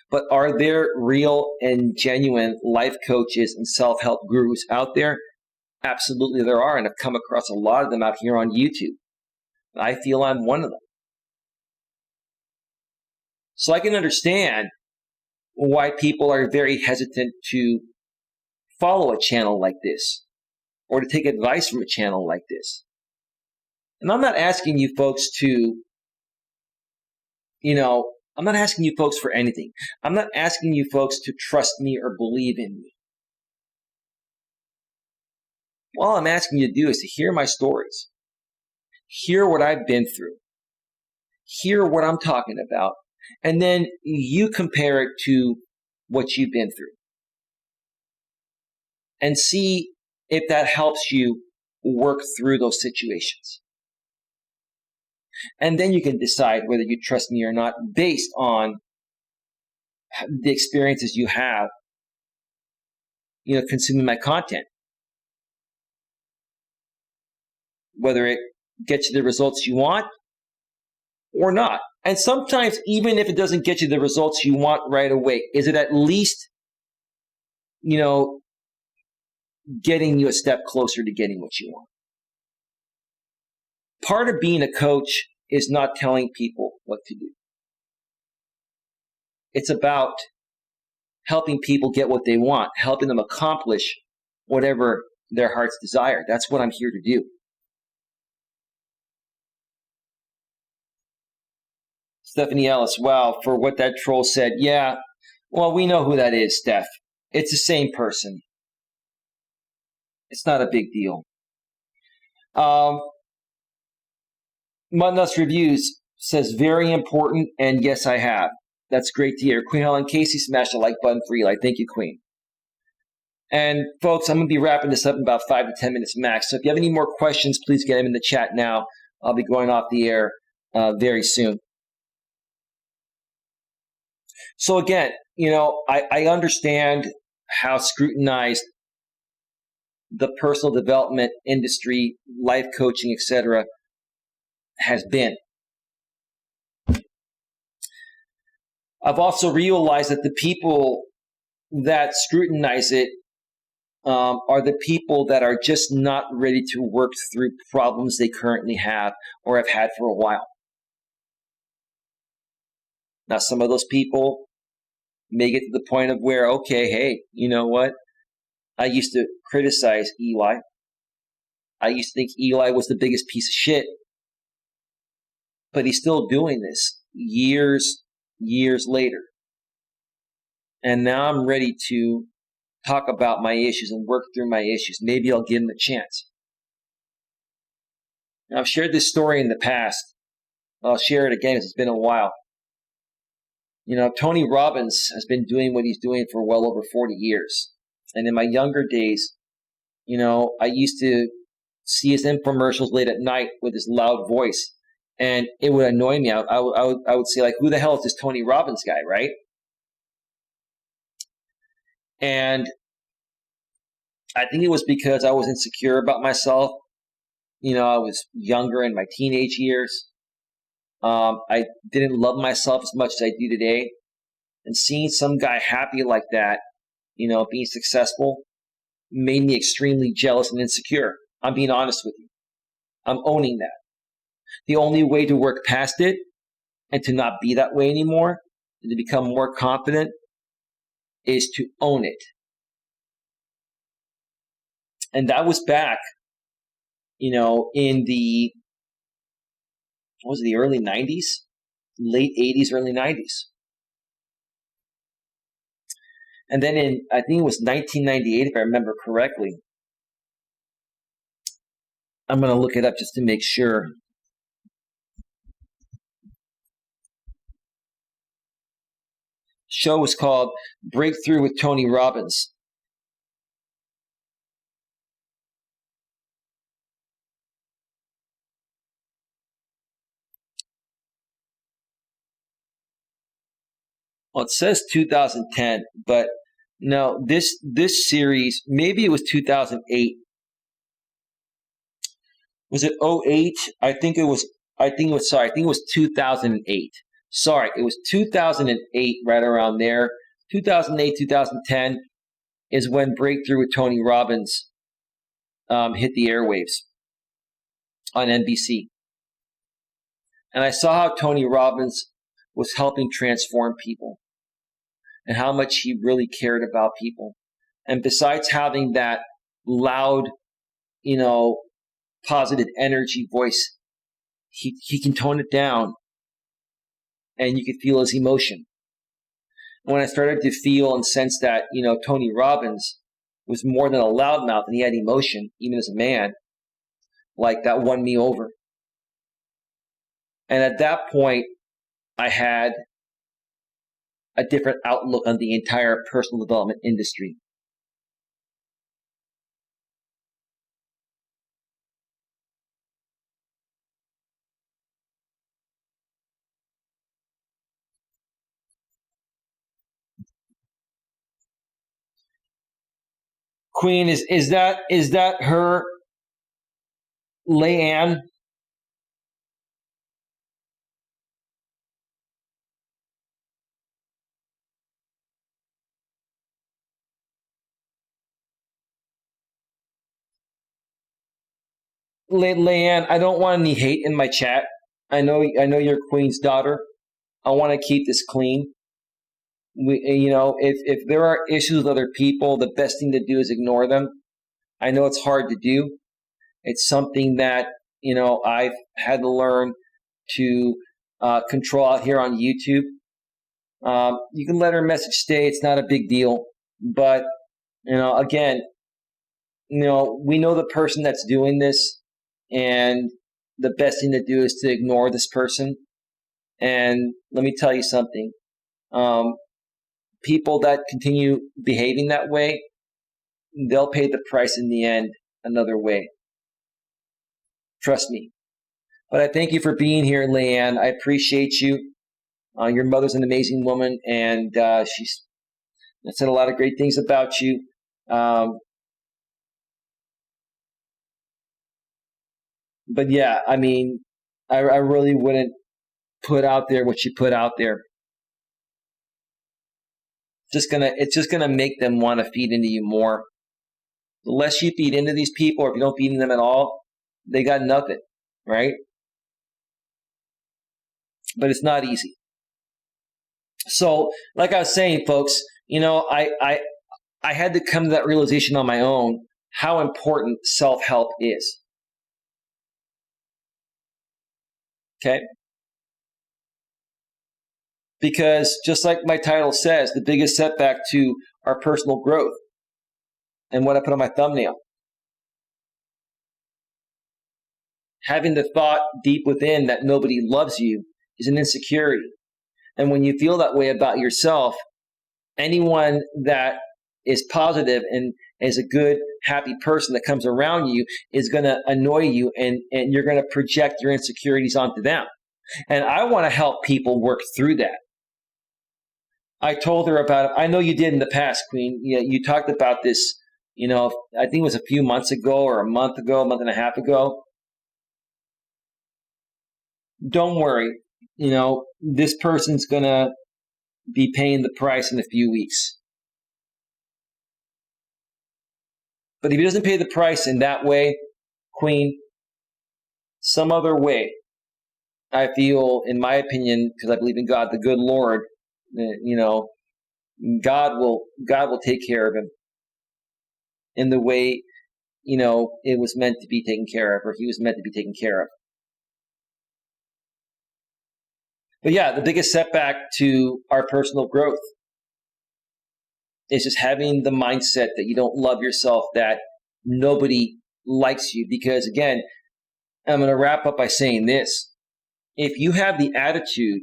But are there real and genuine life coaches and self-help gurus out there? Absolutely there are, and I've come across a lot of them out here on YouTube. I feel I'm one of them. So I can understand why people are very hesitant to follow a channel like this or to take advice from a channel like this. And I'm not asking you folks to, I'm not asking you folks for anything. I'm not asking you folks to trust me or believe in me. All I'm asking you to do is to hear my stories, hear what I've been through, hear what I'm talking about, and then you compare it to what you've been through and see if that helps you work through those situations. And then you can decide whether you trust me or not based on the experiences you have, consuming my content. Whether it gets you the results you want or not. And sometimes, even if it doesn't get you the results you want right away, is it at least, getting you a step closer to getting what you want? Part of being a coach is not telling people what to do. It's about helping people get what they want, helping them accomplish whatever their heart's desire. That's what I'm here to do. Stephanie Ellis, wow, for what that troll said. Yeah, well, we know who that is, Steph. It's the same person. It's not a big deal. Melas Reviews says, very important, and yes, I have. That's great to hear. Queen Helen Casey, smash the like button for Eli. Thank you, Queen. And folks, I'm going to be wrapping this up in about 5 to 10 minutes max. So if you have any more questions, please get them in the chat now. I'll be going off the air very soon. So again, I understand how scrutinized the personal development industry, life coaching, etc., has been. I've also realized that the people that scrutinize it are the people that are just not ready to work through problems they currently have or have had for a while. Now, some of those people may get to the point of where, okay, hey, you know what? I used to criticize Eli. I used to think Eli was the biggest piece of shit. But he's still doing this years later. And now I'm ready to talk about my issues and work through my issues. Maybe I'll give him a chance. Now, I've shared this story in the past. I'll share it again because it's been a while. Tony Robbins has been doing what he's doing for well over 40 years. And in my younger days, I used to see his infomercials late at night with his loud voice. And it would annoy me. I would say, like, who the hell is this Tony Robbins guy, right? And I think it was because I was insecure about myself. I was younger in my teenage years. I didn't love myself as much as I do today. And seeing some guy happy like that, being successful, made me extremely jealous and insecure. I'm being honest with you. I'm owning that. The only way to work past it and to not be that way anymore and to become more confident is to own it And that was back, in the, what was it, the early 90s? Late 80s, early 90s. And then I think it was 1998, if I remember correctly. I'm going to look it up just to make sure. Show was called Breakthrough with Tony Robbins. Well, it says 2010, but no, this series, maybe it was 2008. Was it 08? I think it was 2008. Sorry, it was 2008, right around there. 2008, 2010 is when Breakthrough with Tony Robbins hit the airwaves on NBC. And I saw how Tony Robbins was helping transform people and how much he really cared about people. And besides having that loud, positive energy voice, he can tone it down and you could feel his emotion. When I started to feel and sense that, Tony Robbins was more than a loudmouth and he had emotion, even as a man, like that won me over. And at that point, I had a different outlook on the entire personal development industry. Queen, is that her, Leanne? Leanne, I don't want any hate in my chat. I know you're Queen's daughter. I want to keep this clean. If there are issues with other people, the best thing to do is ignore them. I know it's hard to do. It's something that, I've had to learn to control out here on YouTube. You can let her message stay. It's not a big deal. But, again, we know the person that's doing this, and the best thing to do is to ignore this person. And let me tell you something. People that continue behaving that way, they'll pay the price in the end another way. Trust me. But I thank you for being here, Leanne. I appreciate you. Your mother's an amazing woman, and she's said a lot of great things about you. But yeah, I mean, I really wouldn't put out there what you put out there. It's just gonna make them want to feed into you more. The less you feed into these people, or if you don't feed into them at all, they got nothing, right? But it's not easy. So, like I was saying, folks, I had to come to that realization on my own how important self-help is. Okay? Because just like my title says, the biggest setback to our personal growth, and what I put on my thumbnail, having the thought deep within that nobody loves you is an insecurity. And when you feel that way about yourself, anyone that is positive and is a good, happy person that comes around you is going to annoy you, and you're going to project your insecurities onto them. And I want to help people work through that. I told her about it. I know you did in the past, Queen. You talked about this, I think it was a few months ago or a month and a half ago. Don't worry. This person's going to be paying the price in a few weeks. But if he doesn't pay the price in that way, Queen, some other way, I feel, in my opinion, because I believe in God, the good Lord, God will take care of him in the way it was meant to be taken care of, or he was meant to be taken care of. But yeah, the biggest setback to our personal growth is just having the mindset that you don't love yourself, that nobody likes you. Because again, I'm going to wrap up by saying this. If you have the attitude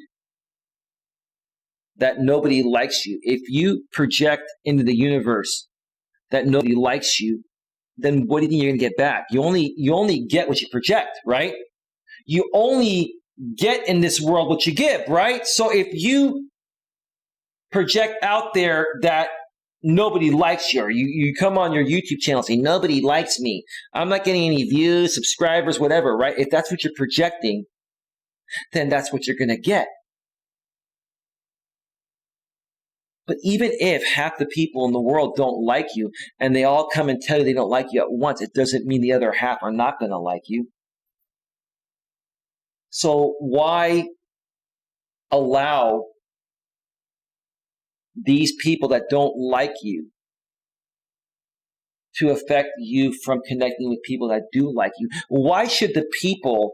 that nobody likes you, if you project into the universe that nobody likes you, then what do you think you're going to get back? You only get what you project, right? You only get in this world what you give, right? So if you project out there that nobody likes you, or you come on your YouTube channel saying, nobody likes me, I'm not getting any views, subscribers, whatever, right? If that's what you're projecting, then that's what you're going to get. But even if half the people in the world don't like you and they all come and tell you they don't like you at once, it doesn't mean the other half are not going to like you. So why allow these people that don't like you to affect you from connecting with people that do like you? Why should the people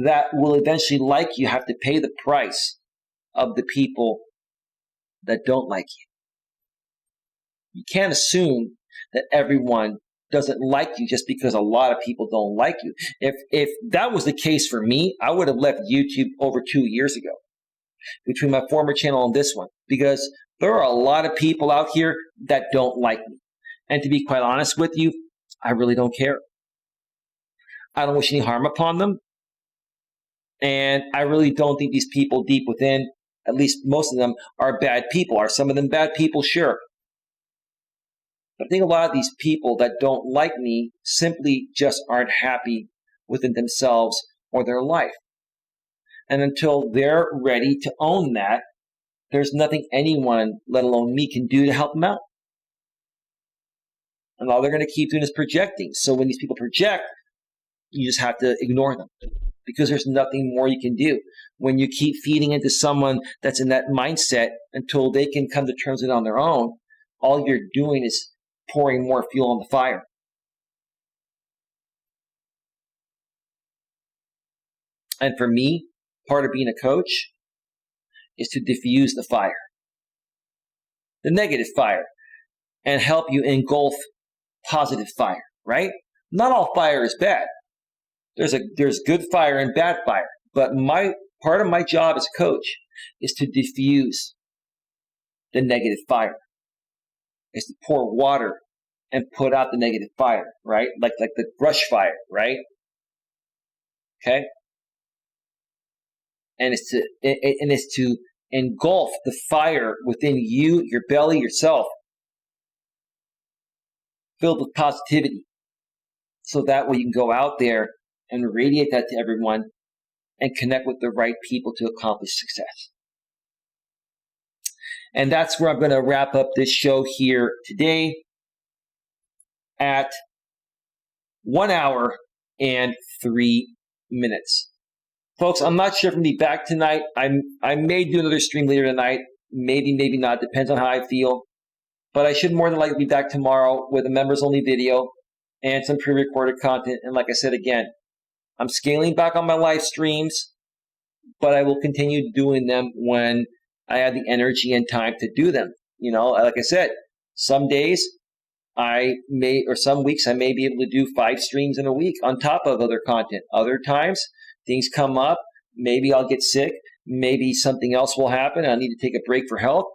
that will eventually like you have to pay the price of the people that don't like you? You can't assume that everyone doesn't like you just because a lot of people don't like you. If that was the case for me, I would have left YouTube over 2 years ago, between my former channel and this one, because there are a lot of people out here that don't like me. And to be quite honest with you, I really don't care. I don't wish any harm upon them. And I really don't think these people deep within, at least most of them, are bad people. Are some of them bad people? Sure. But I think a lot of these people that don't like me simply just aren't happy within themselves or their life. And until they're ready to own that, there's nothing anyone, let alone me, can do to help them out. And all they're going to keep doing is projecting. So when these people project, you just have to ignore them, because there's nothing more you can do. When you keep feeding into someone that's in that mindset until they can come to terms with it on their own, all you're doing is pouring more fuel on the fire. And for me, part of being a coach is to diffuse the fire, the negative fire, and help you engulf positive fire, right? Not all fire is bad. There's good fire and bad fire. But part of my job as a coach is to diffuse the negative fire, is to pour water and put out the negative fire, right? Like the brush fire, right? Okay? And it's to engulf the fire within you, your belly, yourself, filled with positivity. So that way you can go out there and radiate that to everyone and connect with the right people to accomplish success. And that's where I'm going to wrap up this show here today at 1 hour and 3 minutes. Folks, I'm not sure if I'm going to be back tonight. I may do another stream later tonight. Maybe, maybe not. Depends on how I feel. But I should more than likely be back tomorrow with a members-only video and some pre-recorded content. And like I said again, I'm scaling back on my live streams, but I will continue doing them when I have the energy and time to do them. Like I said, some days some weeks I may be able to do 5 streams in a week on top of other content. Other times, things come up. Maybe I'll get sick. Maybe something else will happen. I need to take a break for health.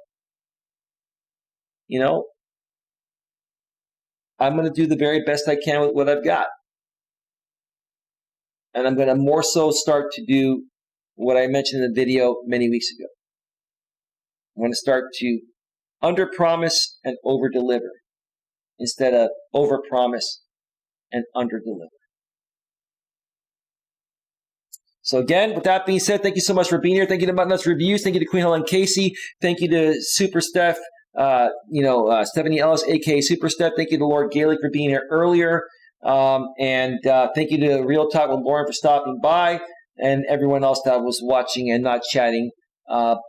I'm going to do the very best I can with what I've got. And I'm going to more so start to do what I mentioned in the video many weeks ago. I'm going to start to under-promise and over-deliver instead of over-promise and under-deliver. So again, with that being said, thank you so much for being here. Thank you to Melas Reviews. Thank you to Queen Helen Casey. Thank you to Super Steph, Stephanie Ellis, aka Super Steph. Thank you to Lord Gaelic for being here earlier. And thank you to Real Talk with Lauren for stopping by, and everyone else that was watching and not chatting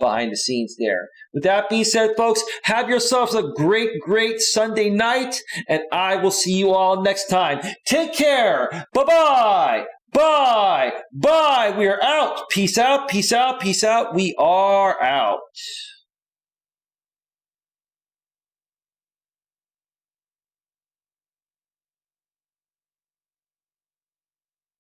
behind the scenes there. With that being said, folks, have yourselves a great, great Sunday night, and I will see you all next time. Take care. Bye-bye. Bye. Bye. We are out. Peace out. Peace out. Peace out. We are out.